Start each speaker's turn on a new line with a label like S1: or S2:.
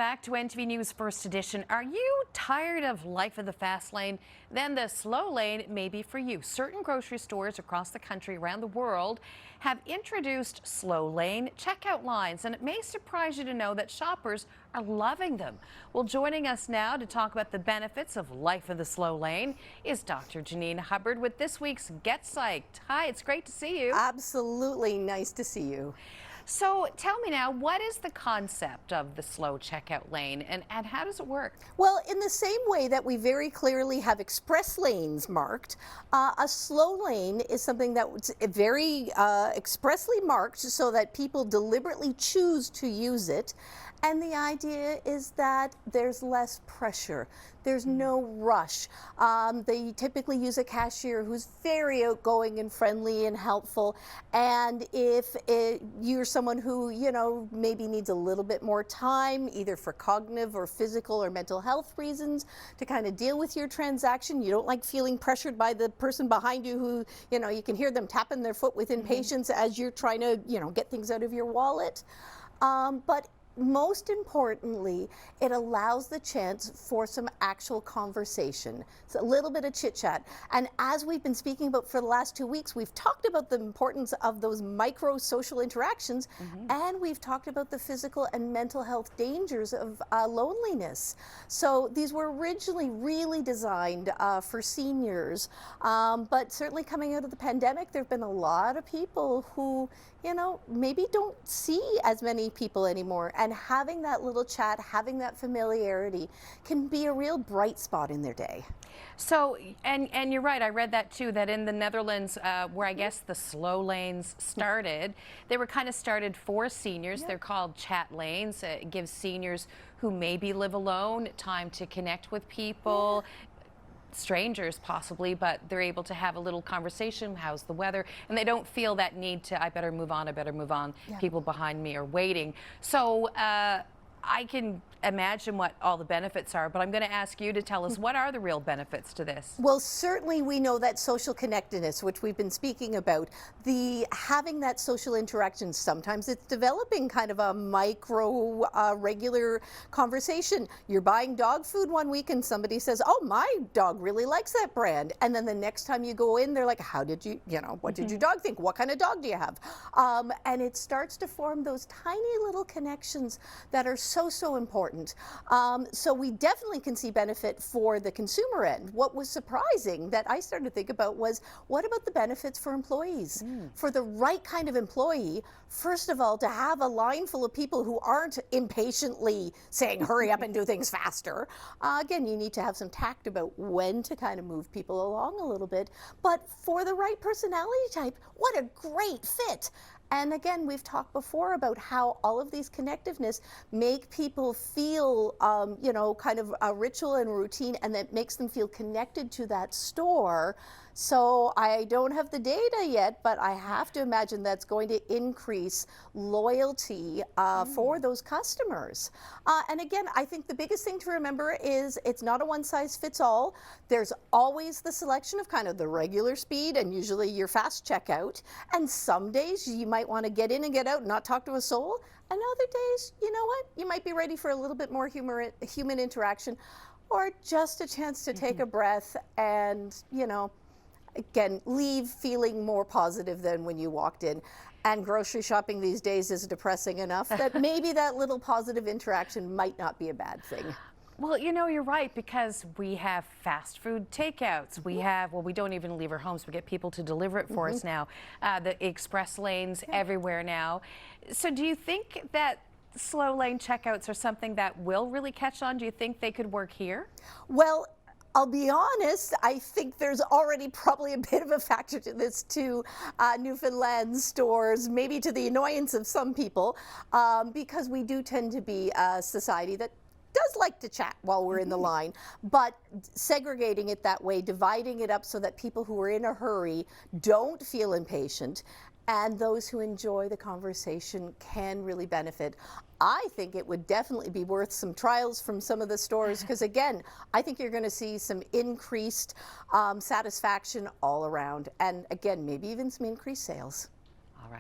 S1: Back to NTV News First Edition. Are you tired of life of the fast lane? Then the slow lane may be for you. Certain grocery stores across the country, around the world, have introduced slow lane checkout lines, and it may surprise you to know that shoppers are loving them. Well, joining us now to talk about the benefits of life of the slow lane is Dr. Janine Hubbard with this week's Get Psyched. Hi, it's great to see you.
S2: Absolutely nice to see you.
S1: So tell me now, what is the concept of the slow checkout lane and how does it work?
S2: Well, in the same way that we very clearly have express lanes marked, a slow lane is something that's very expressly marked so that people deliberately choose to use it. And the idea is that there's less pressure. There's no rush. They typically use a cashier who's very outgoing and friendly and helpful. And if you're someone who, maybe needs a little bit more time, either for cognitive or physical or mental health reasons, to kind of deal with your transaction, you don't like feeling pressured by the person behind you who, you can hear them tapping their foot with impatience as you're trying to, get things out of your wallet. But most importantly, it allows the chance for some actual conversation. It's a little bit of chit chat. And as we've been speaking about for the last 2 weeks, we've talked about the importance of those micro social interactions, and we've talked about the physical and mental health dangers of loneliness. So these were originally really designed for seniors, but certainly coming out of the pandemic, there have been a lot of people who, maybe don't see as many people anymore, and having that little chat, having that familiarity can be a real bright spot in their day.
S1: So, and you're right, I read that too, that in the Netherlands, where I guess the slow lanes started, they were kind of started for seniors. They're called chat lanes. It gives seniors who maybe live alone time to connect with people. Strangers possibly, but they're able to have a little conversation. How's the weather? And they don't feel that need to, I better move on, people behind me are waiting. So I can imagine what all the benefits are, but I'm going to ask you to tell us, what are the real benefits to this?
S2: Well, certainly we know that social connectedness, which we've been speaking about, having that social interaction, sometimes it's developing kind of a micro regular conversation. You're buying dog food one week and somebody says, oh, my dog really likes that brand. And then the next time you go in, they're like, how did you, what did your dog think? What kind of dog do you have? And it starts to form those tiny little connections that are so important. So we definitely can see benefit for the consumer end. What was surprising that I started to think about was, what about the benefits for employees? For the right kind of employee, first of all, to have a line full of people who aren't impatiently saying, hurry up and do things faster. Again, you need to have some tact about when to kind of move people along a little bit. But for the right personality type, what a great fit. And again, we've talked before about how all of these connectiveness make people feel, kind of a ritual and routine, and that makes them feel connected to that store. So I don't have the data yet, but I have to imagine that's going to increase loyalty for those customers. And again, I think the biggest thing to remember is it's not a one-size-fits-all. There's always the selection of kind of the regular speed and usually your fast checkout. And some days you might want to get in and get out and not talk to a soul. And other days, you know what? You might be ready for a little bit more human interaction, or just a chance to take a breath and, again, leave feeling more positive than when you walked in. And grocery shopping these days is depressing enough that maybe that little positive interaction might not be a bad thing.
S1: Well, you're right, because we have fast food takeouts. We have, we don't even leave our homes. We get people to deliver it for us now. The express lanes everywhere now. So do you think that slow lane checkouts are something that will really catch on? Do you think they could work here?
S2: Well, I'll be honest, I think there's already probably a bit of a factor to this to Newfoundland stores, maybe to the annoyance of some people, because we do tend to be a society that does like to chat while we're in the line, but segregating it that way, dividing it up so that people who are in a hurry don't feel impatient, and those who enjoy the conversation can really benefit. I think it would definitely be worth some trials from some of the stores, because again, I think you're going to see some increased satisfaction all around, and again, maybe even some increased sales.